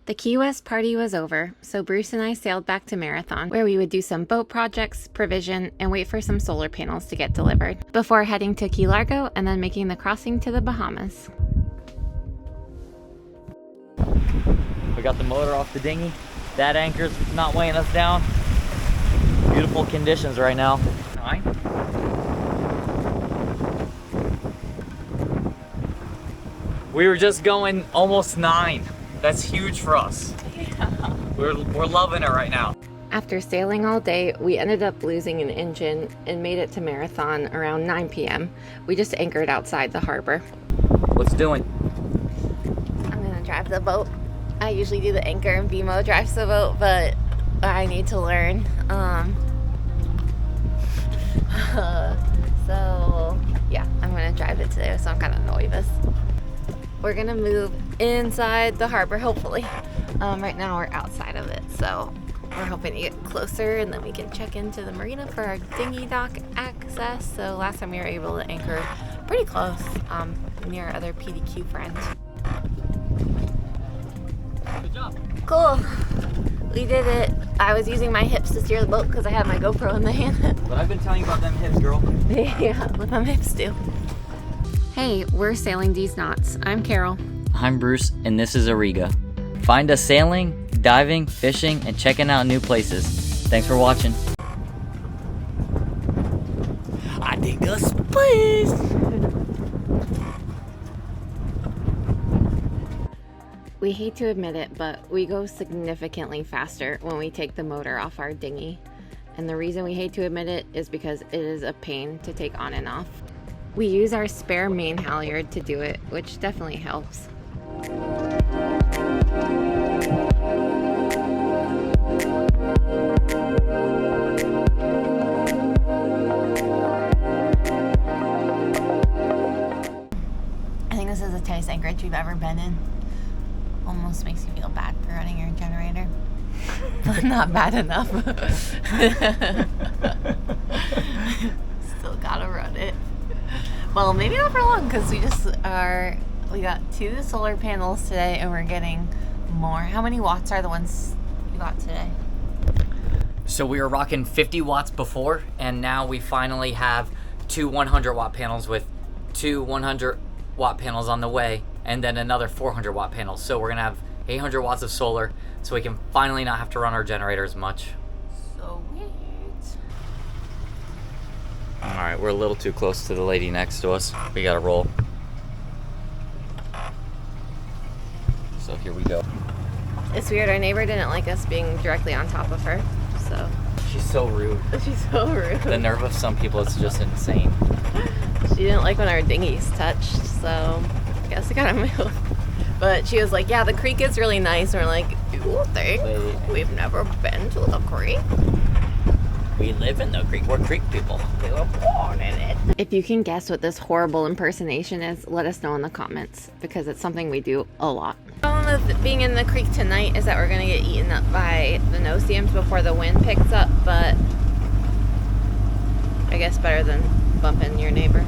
The Key West party was over, so Bruce and I sailed back to Marathon, where we would do some boat projects, provision, and wait for some solar panels to get delivered, before heading to Key Largo and then making the crossing to the Bahamas. We got the motor off the dinghy. That anchor's not weighing us down. Beautiful conditions right now. 9. We were just going almost 9. That's huge for us. Yeah. We're loving it right now. After sailing all day, we ended up losing an engine and made it to Marathon around 9 p.m. We just anchored outside the harbor. What's doing? I'm gonna drive the boat. I usually do the anchor and BMO drives the boat, but I need to learn. So yeah, I'm gonna drive it today, so I'm kind of nervous. We're gonna move inside the harbor, hopefully. Right now we're outside of it, so we're hoping to get closer and then we can check into the marina for our dinghy dock access. So last time we were able to anchor pretty close, near other PDQ friends. Good job. Cool. We did it. I was using my hips to steer the boat because I had my GoPro in the hand. But I've been telling you about them hips, girl. Yeah, what my hips do. Hey, we're sailing Deez Knots. I'm Carol. I'm Bruce, and this is Ariga. Find us sailing, diving, fishing, and checking out new places. Thanks for watching. I dig a splash! We hate to admit it, but we go significantly faster when we take the motor off our dinghy. And the reason we hate to admit it is because it is a pain to take on and off. We use our spare main halyard to do it, which definitely helps. I think this is the tightest anchorage we've ever been in. Almost makes you feel bad for running your generator. But not bad enough. Still gotta run it. Well, maybe not for long, because we got 2 solar panels today and we're getting more. How many watts are the ones you got today? So we were rocking 50 watts before, and now we finally have 2 100 watt panels with 2 100 watt panels on the way, and then another 400 watt panels. So we're gonna have 800 watts of solar, so we can finally not have to run our generator as much. So weird. All right, we're a little too close to the lady next to us. We gotta roll. So here we go. It's weird, our neighbor didn't like us being directly on top of her, so. She's so rude. She's so rude. The nerve of some people is just insane. She didn't like when our dinghies touched, so I guess we gotta move. But she was like, yeah, the creek is really nice. And we're like, you think? We've never been to the creek? We live in the creek. We're creek people. We were born in it. If you can guess what this horrible impersonation is, let us know in the comments, because it's something we do a lot. The problem with being in the creek tonight is that we're going to get eaten up by the no-see-ums before the wind picks up, but I guess better than bumping your neighbor.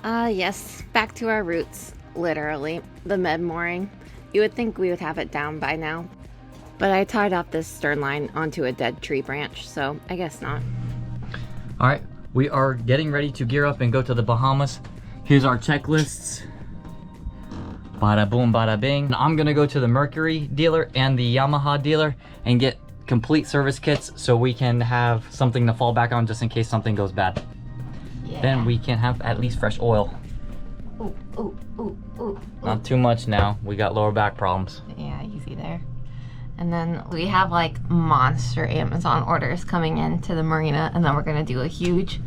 Yes, back to our roots, literally. The med mooring. You would think we would have it down by now, but I tied off this stern line onto a dead tree branch, so I guess not. All right, we are getting ready to gear up and go to the Bahamas. Here's our checklists. Bada boom, bada bing. I'm gonna go to the Mercury dealer and the Yamaha dealer and get complete service kits so we can have something to fall back on just in case something goes bad. Yeah. Then we can have at least fresh oil. Ooh, ooh, ooh, ooh. Not too much now. We got lower back problems. Yeah, easy there. And then we have like monster Amazon orders coming in to the marina, and then we're gonna do a huge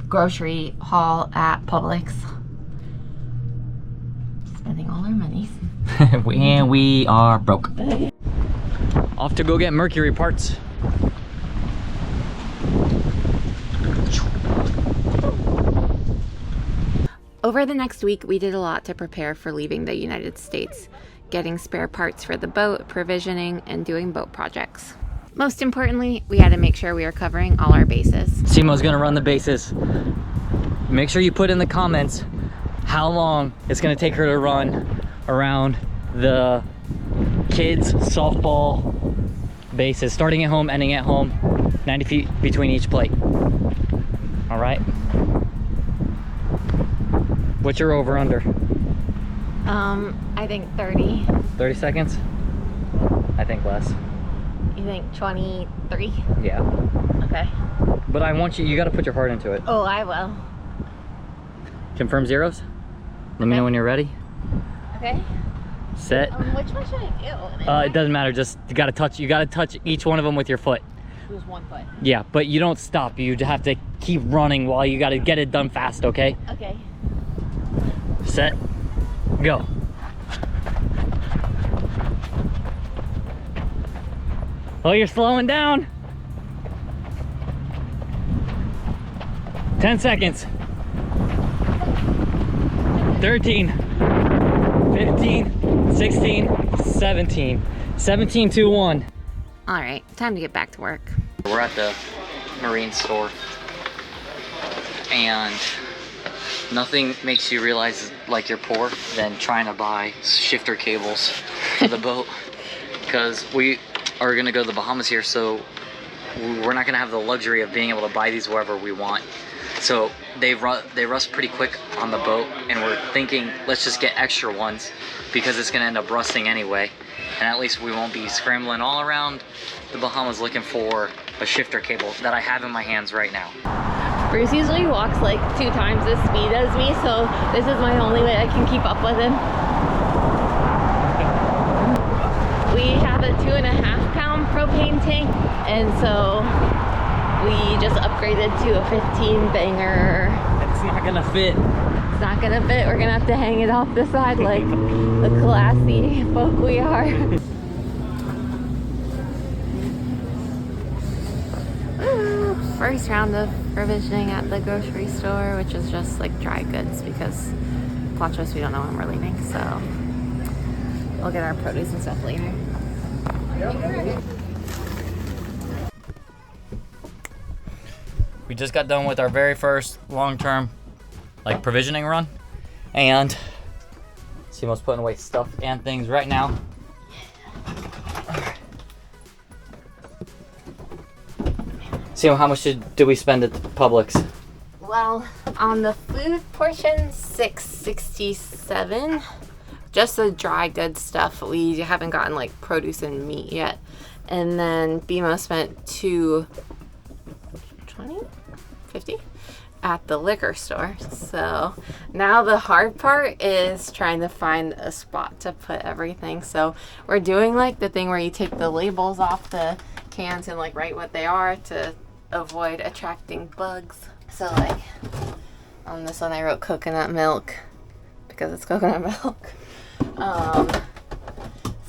grocery haul at Publix. Spending all our money. And we are broke. Off to go get Mercury parts. Over the next week, we did a lot to prepare for leaving the United States, getting spare parts for the boat, provisioning, and doing boat projects. Most importantly, we had to make sure we are covering all our bases. Simo's gonna run the bases. Make sure you put in the comments how long it's gonna take her to run around the kids softball bases, starting at home, ending at home, 90 feet between each plate. All right. What's your over under? I think 30. 30 seconds? I think less. You think 23? Yeah. Okay. But I want you gotta put your heart into it. Oh, I will. Confirm zeros. Let me know when you're ready. Okay. Set. Which one should I do? It doesn't matter, just you gotta touch each one of them with your foot. Just one foot. Yeah, but you don't stop. You have to keep running while you gotta get it done fast, okay? Okay. Set. Go. Oh, you're slowing down. 10 seconds. 13, 15, 16, 17. 17, 2, 1. All right, time to get back to work. We're at the marine store, and nothing makes you realize like you're poor than trying to buy shifter cables for the boat, because we are gonna go to the Bahamas here, so we're not gonna have the luxury of being able to buy these wherever we want. So they rust pretty quick on the boat, and we're thinking let's just get extra ones because it's gonna end up rusting anyway, and at least we won't be scrambling all around the Bahamas looking for a shifter cable that I have in my hands right now. Bruce usually walks like 2 times the speed as me, so this is my only way I can keep up with him. We have a 2.5-pound propane tank, and so we just upgraded to a 15 banger. It's not gonna fit. It's not gonna fit. We're gonna have to hang it off the side like the classy folk we are. First round of provisioning at the grocery store, which is just like dry goods because watch us, we don't know when we're leaving, so we'll get our produce and stuff later. We just got done with our very first long-term like provisioning run, and Simo's putting away stuff and things right now. Simo, how much did we spend at Publix? Well, on the food portion, $6.67. Just the dry goods stuff. We haven't gotten like produce and meat yet. And then BMO spent $2.20, $50 at the liquor store. So now the hard part is trying to find a spot to put everything. So we're doing like the thing where you take the labels off the cans and like write what they are to avoid attracting bugs. So like on this one I wrote coconut milk because it's coconut milk.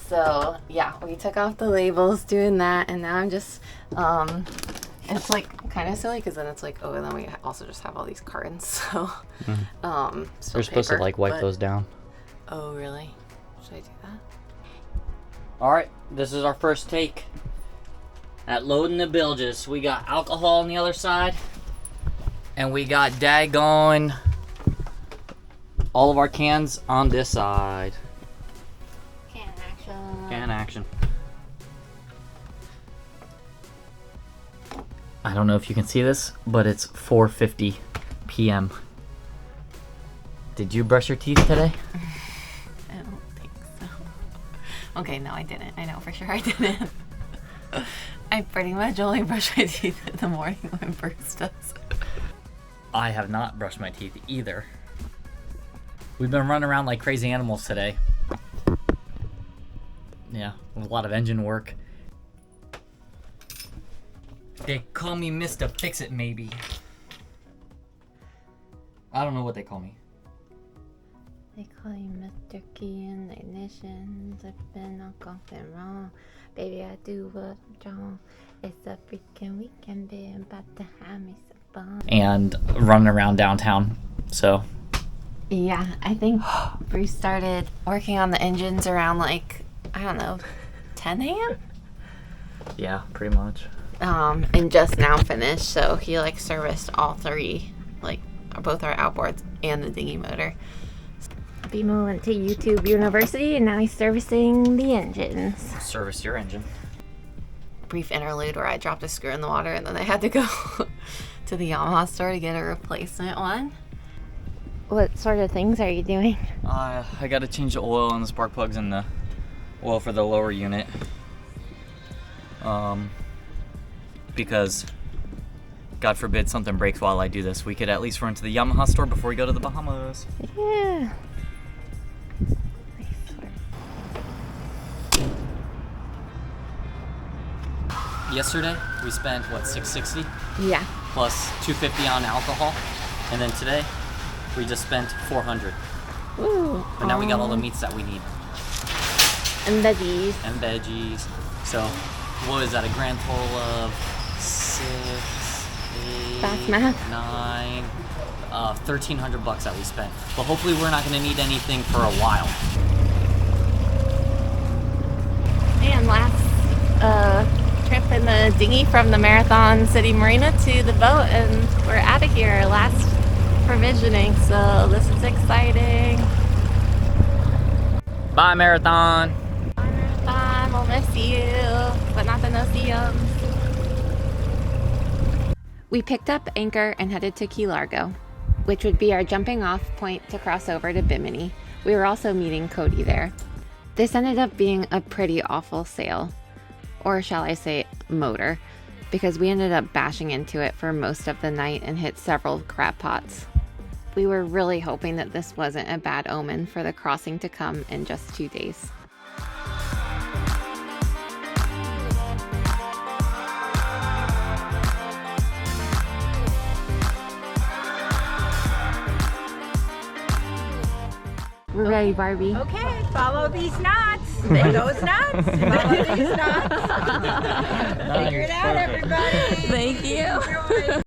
So yeah, we took off the labels doing that, and now I'm just it's like kind of silly because then it's like, oh, and then we also just have all these cartons. So We're supposed to like wipe those down. Oh really? Should I do that? All right, this is our first take at loading the bilges. We got alcohol on the other side, and we got daggone all of our cans on this side. Can action. Can action. I don't know if you can see this, but it's 4:50 p.m. Did you brush your teeth today? I don't think so. Okay, no, I didn't. I know for sure I didn't. I pretty much only brush my teeth in the morning when Bruce does. I have not brushed my teeth either. We've been running around like crazy animals today. Yeah, with a lot of engine work. They call me Mr. Fix-It Maybe. I don't know what they call me. They call you Mr. Key in the ignition, zipping on something wrong. Baby, I do what I'm drawn. It's a freaking weekend, baby, I'm about to have me some fun. And running around downtown, so. Yeah, I think Bruce started working on the engines around like, I don't know, 10 a.m.? Yeah, pretty much. And just now finished, so he like serviced all 3, like both our outboards and the dinghy motor. Poppy went to YouTube University and now he's servicing the engines. Service your engine. Brief interlude where I dropped a screw in the water and then I had to go to the Yamaha store to get a replacement one. What sort of things are you doing? I got to change the oil and the spark plugs and the oil for the lower unit. Because God forbid something breaks while I do this, we could at least run to the Yamaha store before we go to the Bahamas. Yeah. Yesterday we spent what, $660 Yeah. plus $250 on alcohol, and then today we just spent $400. Ooh. But now we got all the meats that we need And veggies. and veggies. So what is that? A grand total of 6, 8, Fast math. 9, $1,300 that we spent. But hopefully we're not going to need anything for a while. And last trip in the dinghy from the Marathon City Marina to the boat, and we're out of here. Last provisioning, so this is exciting. Bye, Marathon. Bye, Marathon. We'll miss you, but not the no-see-ums. We picked up anchor and headed to Key Largo, which would be our jumping off point to cross over to Bimini. We were also meeting Cody there. This ended up being a pretty awful sail, or shall I say motor, because we ended up bashing into it for most of the night and hit several crab pots. We were really hoping that this wasn't a bad omen for the crossing to come in just 2 days. We're ready, Barbie. Okay, follow these knots. Those knots. Follow these knots. Figure it out, everybody. Thank you. Enjoy.